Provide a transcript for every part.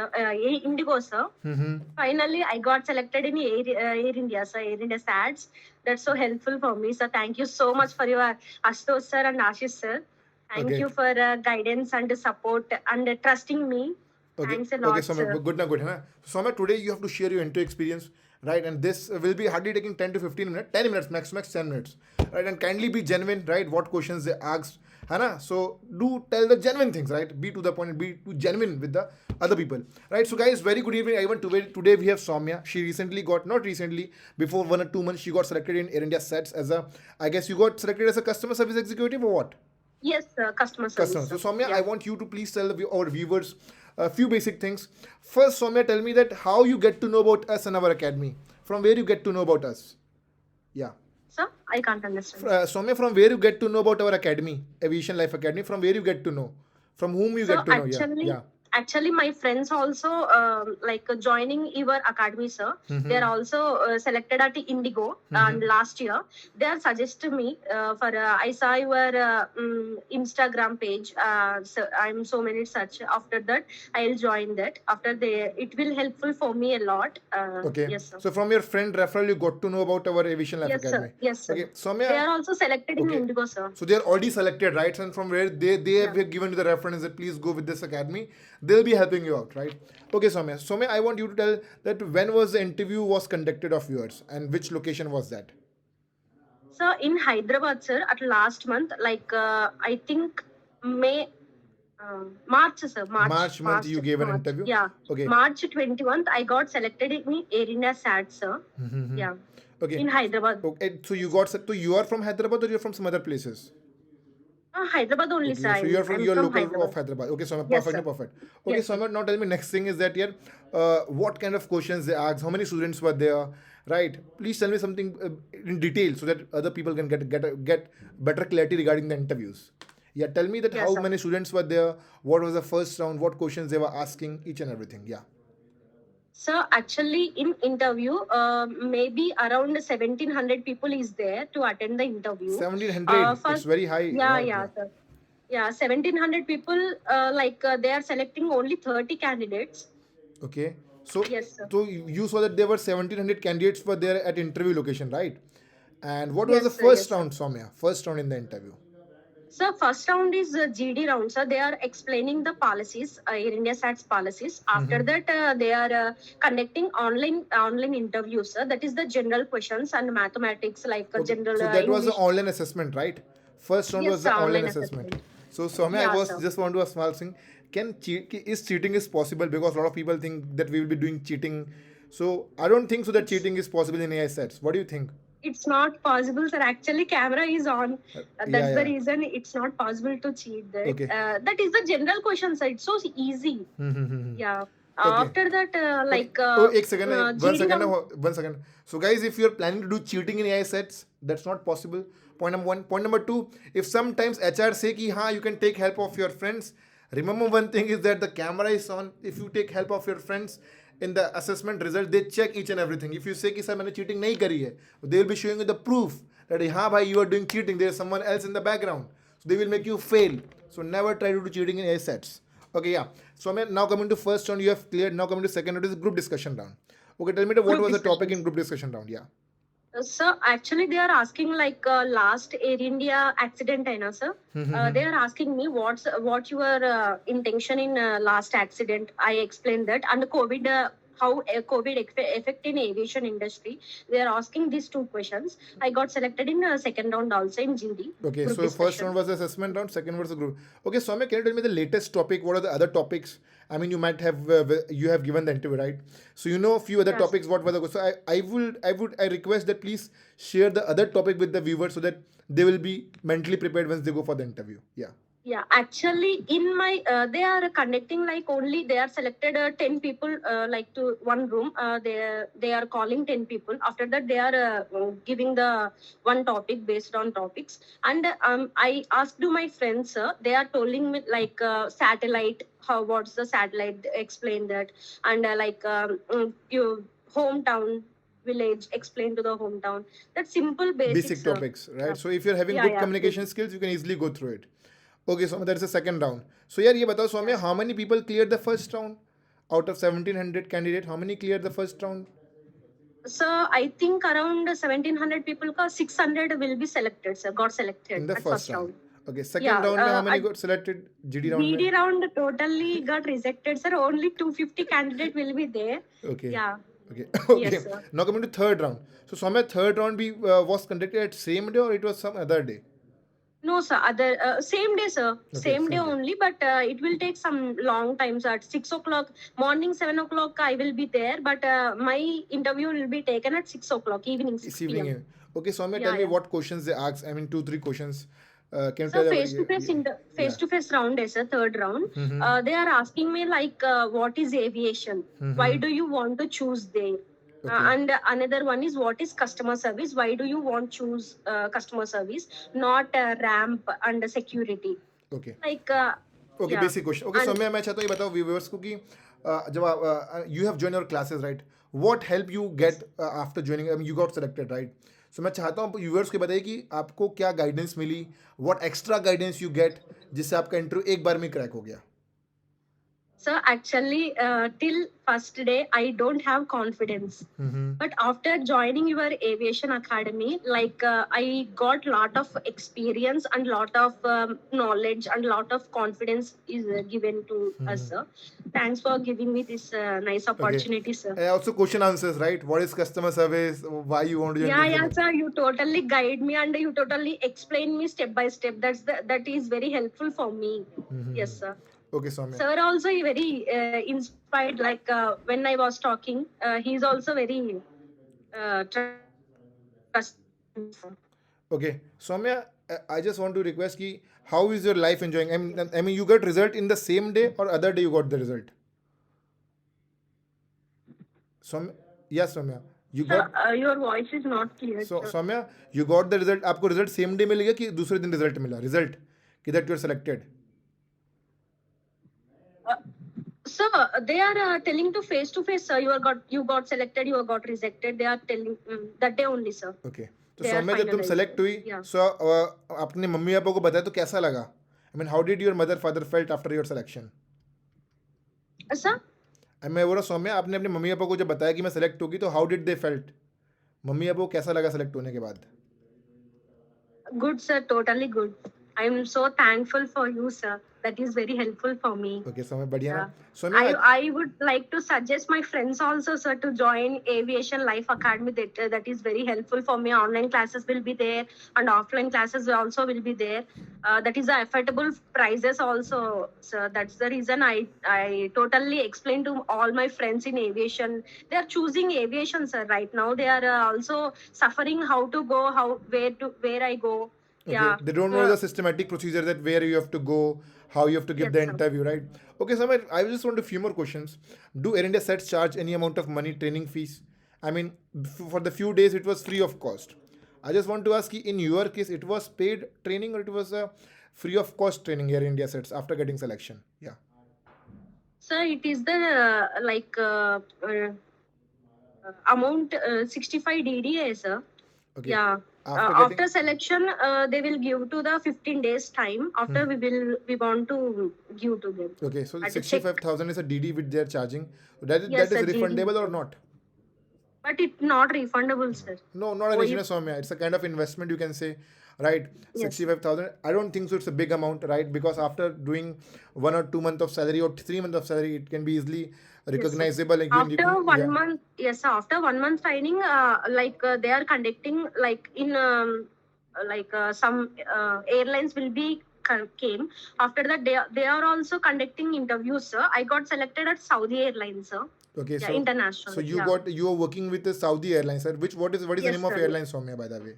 Indigo, sir. Mm-hmm. Finally, I got selected in Air India, sir. Air India SATs. That's so helpful for me, sir. Thank you so much for your Astos, sir, and Ashish, sir. Thank Okay. you for guidance and support and trusting me. Okay, Thanks a okay, lot, Soumya, sir. good now, good. Huh? So, Soumya, today you have to share your interview experience, right? And this will be hardly taking 10 to 15 minutes, 10 minutes, max 10 minutes, right? And kindly be genuine, right? What questions they asked, Hana? So, do tell the genuine things, right? Be to the point, be too genuine with the other people, right? So, guys, very good evening, everyone. Today we have Soumya. She recently got, not recently, before 1 or 2 months, she got selected in Air India sets as a, I guess you got selected as a customer service executive or what? Yes, sir. Customer service, Customers. So, sir. Soumya, I Yeah. want you to please tell our viewers a few basic things. First, Soumya, tell me that how you get to know about us and our academy. From where you get to know about us. Yeah. Sir, I can't understand, sir. Soumya, from where you get to know about our academy, Aviation Life Academy, from where you get to know? From whom you So get to know? Yeah. Yeah. actually, my friends also joining your academy, sir. They are Mm-hmm. also selected at Indigo, and Mm-hmm. last year they are suggested me for. I saw your Instagram page. So I'm so many such. After that, I'll join that. After they, it will helpful for me a lot. Okay. Yes, sir. So, from your friend referral, you got to know about our Aviation Life Yes, sir. Academy. Yes, sir. Okay. They Soumya, are also selected in okay. Indigo, sir. So they are already selected, right? And from where they Yeah. have given you the reference that please go with this academy, they'll be helping you out, right? Okay, Soumya. Soumya, I want you to tell that when was the interview was conducted of yours and which location was that? So in Hyderabad, sir, at last month, I think May, March, sir, March month you gave an March. interview. Yeah, Okay. March 21st, I got selected in Air India SAT, sir. Mm-hmm. Yeah, Okay. in Hyderabad. Okay. So you Yes. got so you are from Hyderabad or you're from some other places? Hyderabad only, sir. Okay, so you're from I'm your from local of Hyderabad. Hyderabad. Okay, so Yes, perfect, no sir. perfect. Okay, Yes, so sir. now tell me next thing is that here, what kind of questions they asked, how many students were there, right? Please tell me something in detail so that other people can get better clarity regarding the interviews. Yeah, tell me that Yes, how sir. many students were there, what was the first round, what questions they were asking, each and everything. Yeah. So actually, in interview, maybe around 1700 people is there to attend the interview. 1700, it's First, very high, yeah, right? yeah, Yeah. sir. Yeah, 1700 people, they are selecting only 30 candidates. Okay. So, Yes, sir. so you saw that there were 1700 candidates were there at interview location, right? And what was the Yes, sir. first Yes, sir. round, Soumya? First round in the interview. So first round is GD round. So they are explaining the policies, Air India SAT's policies. After Mm-hmm. that, they are conducting online interviews. That is the general questions and mathematics, like Okay. general So that was the English. online assessment, right? First round Yes, was sir, the online online assessment. assessment. So Soumya, I Yeah, was sir. just want to a small thing. Is cheating is possible because a lot of people think that we will be doing cheating. So I don't think so that It's cheating is possible in AI sets. What do you think? it's not possible, sir. Actually, camera is on. Yeah, That's the yeah. reason it's not possible to cheat that. Okay. That is the general question, sir. It's so easy. Mm-hmm. Yeah. Okay. After that, Okay. Oh, एक second, one GD second, round. 1 second. So, guys, if you're planning to do cheating in AI sets, that's not possible. Point number one. Point number two, if sometimes HR say कि हाँ, you can take help of your friends. Remember one thing is that the camera is on. If you take help of your friends in the assessment result, they check each and everything. If you say कि sir मैंने cheating नहीं करी है, they will be showing you the proof that हाँ भाई you are doing cheating. There is someone else in the background. So they will make you fail. So never try to do cheating in AI sets. Okay, yeah. So I'm now coming to first round, you have cleared. Now coming to second round is group discussion round. Okay, tell me what Group was the topic in discussions. group discussion round? Yeah. So actually, they are asking last Air India accident, I know, sir. They are asking me what your intention in last accident. I explained that, and COVID. How COVID affect in aviation industry? They are asking these two questions. I got selected in second round also in GD Okay, group so first round discussion. was the assessment round, second was the group. Okay, Soumya, can you tell me the latest topic? What are the other topics? I mean, you might have you have given the interview, right? So you know a few other Yes. topics. What were the so I request that please share the other topic with the viewers so that they will be mentally prepared once they go for the interview. Yeah. Yeah, actually, in my they are conducting like only they are selected 10 people like to one room. They are calling 10 people. After that, they are giving the one topic based on topics. And I asked to my friends. They are telling me like satellite. How what's the satellite? Explain that. And your hometown village. Explain to the hometown. That simple Basic basics. topics, right? So if you're having Yeah, good yeah, communication basic. skills, you can easily go through it. Okay, so that's the second round. So yeah, ये बताओ Yeah. Soumya, how many people cleared the first round? out of 1700 candidate, how many cleared the first round So I think around 1700 people, ka 600 will be selected, sir. Got in selected the at first first round? round. Okay, second Yeah. round mein how many At got selected? GD round mein? GD round totally got rejected, sir. Only 250 candidate will be there. Okay. Yeah. Okay. Yes, Okay. sir. Now coming to third round. So Soumya, third round be was conducted at same day or it was some other day? No, sir. Other same day, sir. Okay, Same day same day. only, but it will take some long time. So at 6 o'clock morning, 7 o'clock, I will be there. But my interview will be taken at 6 o'clock evening, It's 6 p.m. evening. Okay, Soumya, tell Yeah, me yeah. what questions they ask. I mean, two, three questions. Can you So tell our face to face in the yeah. face to face round is a third round. Mm-hmm. They are asking me like, what is aviation? Why Mm-hmm. do you want to choose there? Okay. And another one is what is customer service? Why do you want choose customer service, not ramp and security? Okay. Like, Okay, yeah, basic question. Okay, and Saumya मैं चाहता हूँ ये बताओ viewers को कि जब आप you have join your classes right what help you yes. Get after joining you got selected right so मैं चाहता हूँ व्यूअर्स को बताइए कि आपको क्या गाइडेंस मिली what extra guidance you get जिससे आपका इंटरव्यू एक बार में क्रैक हो गया So actually, till first day, I don't have confidence. But after joining your aviation academy, like I got lot of experience and lot of knowledge and lot of confidence is given to us, sir. Thanks for giving me this nice Okay. opportunity, sir. And also question answers, right? What is customer service? Why you want to join Yeah, this? yeah, sir. You totally guide me and you totally explain me step by step. That is very helpful for me. Yes, sir. Okay, Soumya. Sir also very inspired. Like when I was talking, he's also very trusting, sir. Okay, Soumya, I just want to request ki how is your life enjoying? I mean, you got result in the same day or other day you got the result? Soumya, yes, Soumya, you got. Sir, your voice is not clear, So sir. Saumya you got the result आपको result same day मिलेगा कि दूसरे दिन result मिला result कि that you are selected Uh, sir, they are telling to face, sir. You got selected, you got rejected. They are telling that day only, sir. Okay तो They are Saumya जब तुम select finalizing. हुई Yeah. सो अपने mummy papa को बताया तो कैसा लगा I mean how did your mother father felt after your selection Sir, मैं बोल रहा सौम्या आपने अपने मम्मी पापा को जब बताया कि मैं सेलेक्ट होगी तो how did they felt mummy papa को कैसा लगा सेलेक्ट होने के बाद good, sir. Totally good. I'm so thankful for you, sir. That is very helpful for me. Okay Saumya बढ़िया ना Yeah. Saumya I would like to suggest my friends also, sir, to join Aviation Life Academy. That is very helpful for me. Online classes will be there, and offline classes also will be there. That is the affordable prices also, sir. That's the reason I totally explain to all my friends in aviation. They are choosing aviation, sir. Right now, they are also suffering how to go, where I go. Okay, Yeah. they don't know the systematic procedure that where you have to go, how you have to give Yes, the sir. interview, right? Okay, Samir, I just want a few more questions. Do Air India sets charge any amount of money training fees? I mean, for the few days it was free of cost. I just want to ask you, in your case, it was paid training or it was a free of cost training Air India sets after getting selection? Yeah. Sir, it is the amount 65 DDA, sir. Okay. Yeah. After getting After selection, they will give to the 15 days time. After we want to give to them. okay, so the At a check. 65,000 is a DD which they are charging. That Yes, is sir, DD. refundable or not? But it's not refundable, sir. No, not an Oh, issue, Soumya. It's a kind of investment you can say, right? Yes. 65,000. I don't think so. It's a big amount, right? Because after doing 1 or 2 months of salary or 3 months of salary, it can be easily recognizable. Like After one yeah. month, yes, sir, after 1 month training, they are conducting like in some airlines will be came. After that, they are also conducting interviews, sir. I got selected at Saudi Airlines, sir. Okay, Yeah, so international. you Yeah. you are working with the Saudi Airlines, sir. What is the Yes, name of sir. airlines, Soumya, by the way?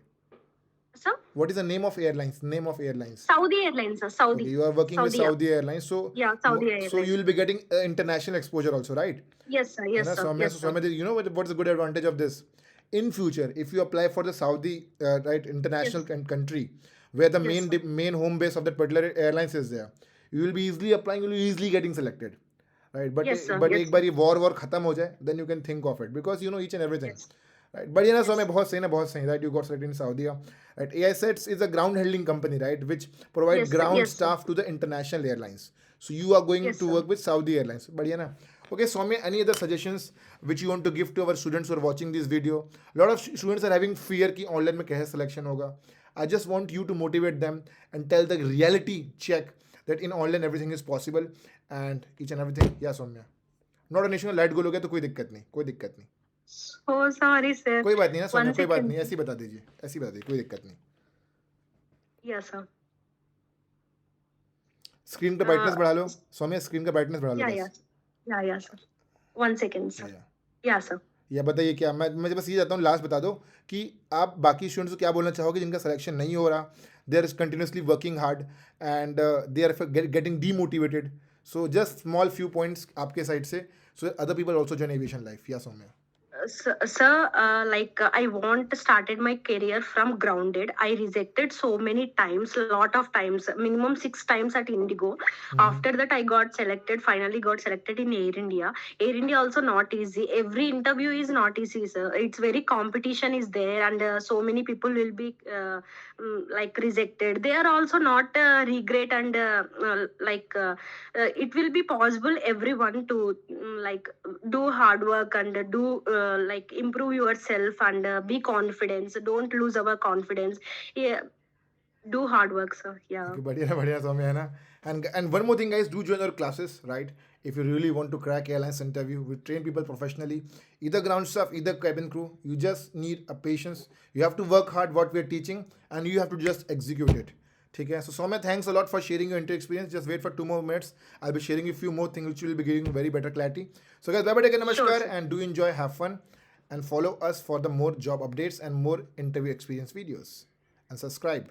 Sir, What is the name of airlines? Name of airlines. Saudi Airlines, sir. Saudi. Okay, you are working with Saudi, yeah. Saudi Airlines, so Yeah, Saudi so Airlines. you will be getting international exposure also, right? Yes, sir. Yes, है ना sir. Saumya Yes, so sir. Saumya you know what's the good advantage of this in future if you apply for the Saudi right international Yes. country where the Yes, sir. main home base of that particular airlines is there you will be easily applying you will be easily getting selected right but Yes, sir. but Yes, एक sir. बार ये war खत्म हो जाए then you can think of it because you know each and everything Yes. right बढ़िया ना Yes. Saumya बहुत सही ना बहुत सही right you got selected in Saudi right AISETS is a ground handling company right which provide Yes, sir. ground Yes, sir. staff to the international airlines so you are going Yes, to sir. work with Saudi Airlines बढ़िया ना Okay, Soumya, any other suggestions which you want to give to our students who are watching this video? A lot of students are having fear कि online में कैसे selection होगा. I just want you to motivate them and tell the reality check that in online everything is possible and each and everything. Yeah, Soumya. Not an issue. Light goal हो गया तो कोई दिक्कत नहीं, कोई दिक्कत नहीं. Oh, sorry, sir. कोई बात नहीं ना One सोम्या, कोई बात second. नहीं, ऐसी बता दीजिए, ऐसी बता दीजिए, कोई दिक्कत नहीं. Yes, sir. स्क्रीन का ब्राइटनेस बढ़ा लो सोम्या, स्क्रीन का ब्राइटनेस बढ़ा लो Yeah, बस. yeah. Yeah, sir. 1 second, sir. या Yeah, sir. या बताइए क्या, मैं मुझे बस ये चाहता हूँ लास्ट बता दो कि आप बाकी स्टूडेंट्स को क्या बोलना चाहोगे जिनका सिलेक्शन नहीं हो रहा, they are continuously working hard and they are getting demotivated. So just small few points आपके साइड से so other people also join aviation life. Yeah Saumya. Sir, I want started my career from grounded. I rejected so many times, lot of times, minimum 6 times at Indigo. After that, I got selected. Finally, got selected in Air India. Air India also not easy. Every interview is not easy, sir. It's very competition is there, and so many people will be like rejected. They are also not regret, and it will be possible everyone to like do hard work and do like improve yourself and be confident. Don't lose our confidence. Yeah, do hard work, sir. Yeah. Okay, बढ़िया सोम्या है ना. And one more thing, guys, do join our classes, right? If you really want to crack airlines interview, we train people professionally, either ground staff, either cabin crew. You just need a patience. You have to work hard what we are teaching, and you have to just execute it. ठीक है. So Soumya, thanks a lot for sharing your inter experience. Just wait for 2 more minutes. I'll be sharing a few more things which will be giving you very better clarity. So guys, bye bye, take care, namaskar, Sure. and do enjoy, have fun, and follow us for the more job updates and more interview experience videos. And subscribe.